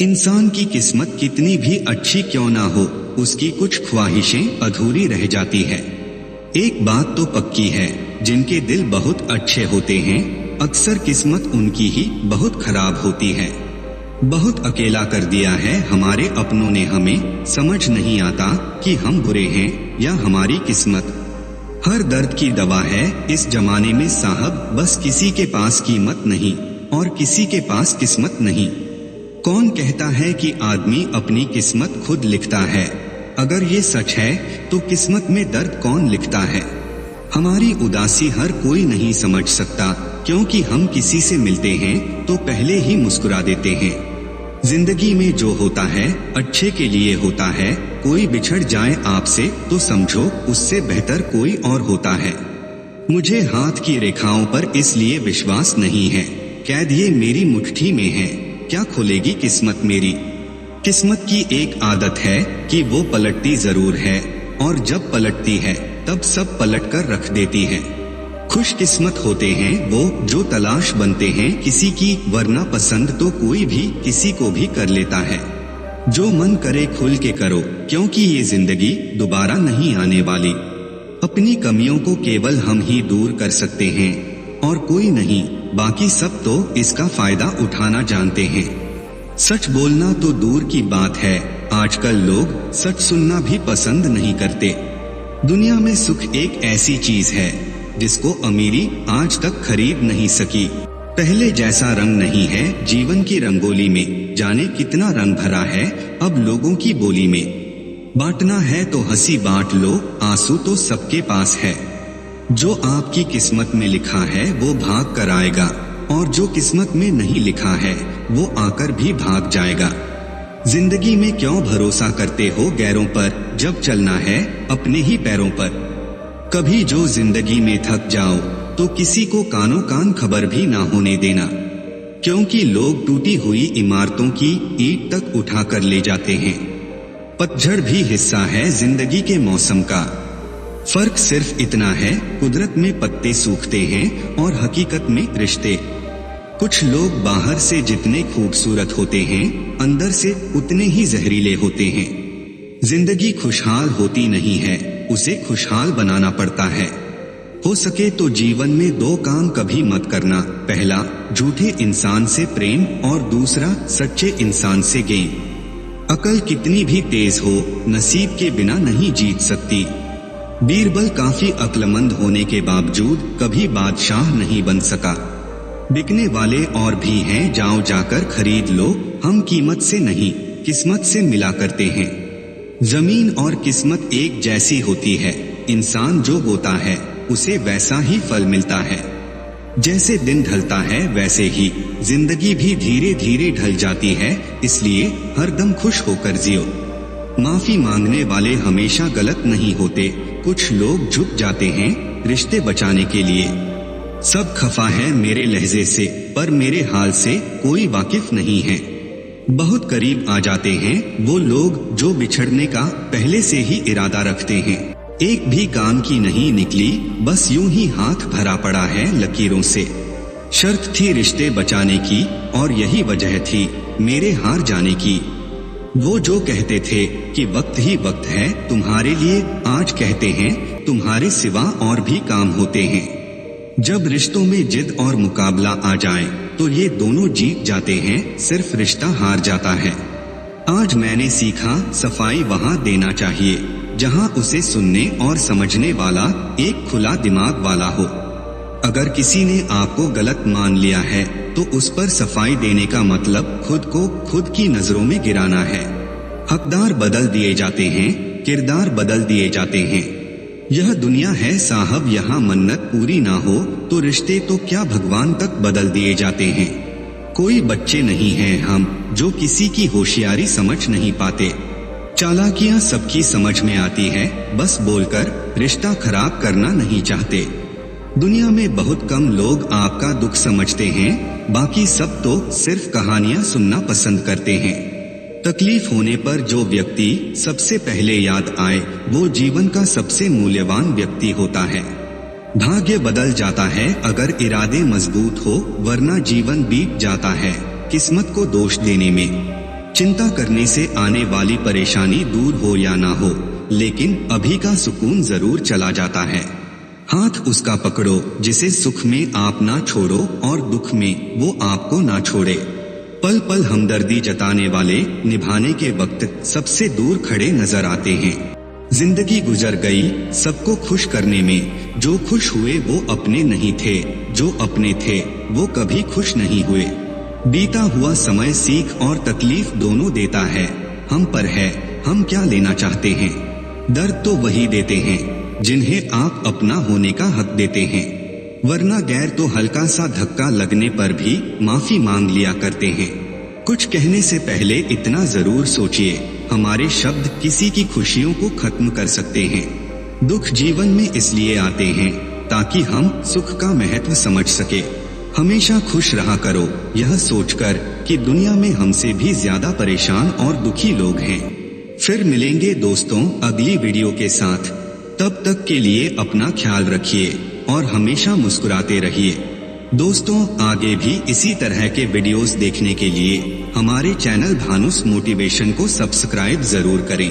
इंसान की किस्मत कितनी भी अच्छी क्यों ना हो, उसकी कुछ ख्वाहिशें अधूरी रह जाती है। एक बात तो पक्की है, जिनके दिल बहुत अच्छे होते हैं अक्सर किस्मत उनकी ही बहुत खराब होती है। बहुत अकेला कर दिया है हमारे अपनों ने हमें, समझ नहीं आता कि हम बुरे हैं या हमारी किस्मत। हर दर्द की दवा है इस जमाने में साहब, बस किसी के पास कीमत नहीं और किसी के पास किस्मत नहीं। कौन कहता है कि आदमी अपनी किस्मत खुद लिखता है? अगर ये सच है तो किस्मत में दर्द कौन लिखता है? हमारी उदासी हर कोई नहीं समझ सकता, क्योंकि हम किसी से मिलते हैं तो पहले ही मुस्कुरा देते हैं। जिंदगी में जो होता है अच्छे के लिए होता है। कोई बिछड़ जाए आपसे तो समझो उससे बेहतर कोई और होता है। मुझे हाथ की रेखाओं पर इसलिए विश्वास नहीं है, कैद ये मेरी मुट्ठी में है, क्या खोलेगी किस्मत मेरी। किस्मत की एक आदत है कि वो पलटती जरूर है, और जब पलटती है तब सब पलट कर रख देती है। खुशकिस्मत होते हैं वो जो तलाश बनते हैं किसी की, वरना पसंद तो कोई भी किसी को भी कर लेता है। जो मन करे खुल के करो, क्योंकि ये जिंदगी दोबारा नहीं आने वाली। अपनी कमियों को केवल हम ही दूर कर सकते हैं और कोई नहीं, बाकी सब तो इसका फायदा उठाना जानते हैं। सच बोलना तो दूर की बात है, आजकल लोग सच सुनना भी पसंद नहीं करते। दुनिया में सुख एक ऐसी चीज है जिसको अमीरी आज तक खरीद नहीं सकी। पहले जैसा रंग नहीं है जीवन की रंगोली में, जाने कितना रंग भरा है अब लोगों की बोली में। बांटना है तो हंसी बांट लो, आंसू तो सबके पास है। जो आपकी किस्मत में लिखा है वो भाग कर आएगा, और जो किस्मत में नहीं लिखा है वो आकर भी भाग जाएगा। जिंदगी में क्यों भरोसा करते हो गैरों पर, जब चलना है अपने ही पैरों पर। कभी जो जिंदगी में थक जाओ तो किसी को कानों कान खबर भी ना होने देना, क्योंकि लोग टूटी हुई इमारतों की ईंट तक उठा कर ले जाते हैं। पतझड़ भी हिस्सा है जिंदगी के मौसम का। फर्क सिर्फ इतना है, कुदरत में पत्ते सूखते हैं और हकीकत में रिश्ते। कुछ लोग बाहर से जितने खूबसूरत होते हैं अंदर से उतने ही जहरीले होते हैं। जिंदगी खुशहाल होती नहीं है, उसे खुशहाल बनाना पड़ता है। हो सके तो जीवन में दो काम कभी मत करना, पहला झूठे इंसान से प्रेम और दूसरा सच्चे इंसान से गेम। अकल कितनी भी तेज हो नसीब के बिना नहीं जीत सकती। बीरबल काफी अक्लमंद होने के बावजूद कभी बादशाह नहीं बन सका। बिकने वाले और भी हैं, जाओ जाकर खरीद लो, हम कीमत से नहीं किस्मत से मिला करते हैं। जमीन और किस्मत एक जैसी होती है, इंसान जो बोता है उसे वैसा ही फल मिलता है। जैसे दिन ढलता है वैसे ही जिंदगी भी धीरे धीरे ढल जाती है, इसलिए हरदम खुश होकर जियो। माफी मांगने वाले हमेशा गलत नहीं होते, कुछ लोग झुक जाते हैं रिश्ते बचाने के लिए। सब खफा है मेरे लहजे से, पर मेरे हाल से कोई वाकिफ नहीं है। बहुत करीब आ जाते हैं वो लोग जो बिछड़ने का पहले से ही इरादा रखते हैं। एक भी काम की नहीं निकली, बस यूं ही हाथ भरा पड़ा है लकीरों से। शर्त थी रिश्ते बचाने की और यही वजह थी मेरे हार जाने की। वो जो कहते थे कि वक्त ही वक्त है तुम्हारे लिए, आज कहते हैं तुम्हारे सिवा और भी काम होते हैं। जब रिश्तों में जिद और मुकाबला आ जाए तो ये दोनों जीत जाते हैं, सिर्फ रिश्ता हार जाता है। आज मैंने सीखा सफाई वहाँ देना चाहिए जहाँ उसे सुनने और समझने वाला एक खुला दिमाग वाला हो। अगर किसी ने आपको गलत मान लिया है तो उस पर सफाई देने का मतलब खुद को खुद की नजरों में गिराना है। हकदार बदल दिए जाते हैं, किरदार बदल दिए जाते हैं। यह दुनिया है साहब, यहाँ मन्नत पूरी ना हो तो रिश्ते तो क्या भगवान तक बदल दिए जाते हैं। कोई बच्चे नहीं हैं हम जो किसी की होशियारी समझ नहीं पाते। चालाकियां सबकी समझ में आती है, बस बोलकर रिश्ता खराब करना नहीं चाहते। दुनिया में बहुत कम लोग आपका दुख समझते हैं, बाकी सब तो सिर्फ कहानियां सुनना पसंद करते हैं। तकलीफ होने पर जो व्यक्ति सबसे पहले याद आए वो जीवन का सबसे मूल्यवान व्यक्ति होता है। भाग्य बदल जाता है अगर इरादे मजबूत हो, वरना जीवन बीत जाता है किस्मत को दोष देने में। चिंता करने से आने वाली परेशानी दूर हो या ना हो, लेकिन अभी का सुकून जरूर चला जाता है। हाथ उसका पकड़ो जिसे सुख में आप ना छोड़ो और दुख में वो आपको ना छोड़े। पल पल हमदर्दी जताने वाले निभाने के वक्त सबसे दूर खड़े नजर आते हैं। जिंदगी गुजर गई सबको खुश करने में, जो खुश हुए वो अपने नहीं थे, जो अपने थे वो कभी खुश नहीं हुए। बीता हुआ समय सीख और तकलीफ दोनों देता है, हम पर है हम क्या लेना चाहते हैं। दर्द तो वही देते हैं जिन्हें आप अपना होने का हक देते हैं, वरना गैर तो हल्का सा धक्का लगने पर भी माफी मांग लिया करते हैं। कुछ कहने से पहले इतना जरूर सोचिए, हमारे शब्द किसी की खुशियों को खत्म कर सकते हैं। दुख जीवन में इसलिए आते हैं ताकि हम सुख का महत्व समझ सके। हमेशा खुश रहा करो, यह सोचकर कि दुनिया में हमसे भी ज्यादा परेशान और दुखी लोग हैं। फिर मिलेंगे दोस्तों अगली वीडियो के साथ। तब तक के लिए अपना ख्याल रखिए और हमेशा मुस्कुराते रहिए। दोस्तों आगे भी इसी तरह के वीडियोस देखने के लिए हमारे चैनल भानुस मोटिवेशन को सब्सक्राइब जरूर करें।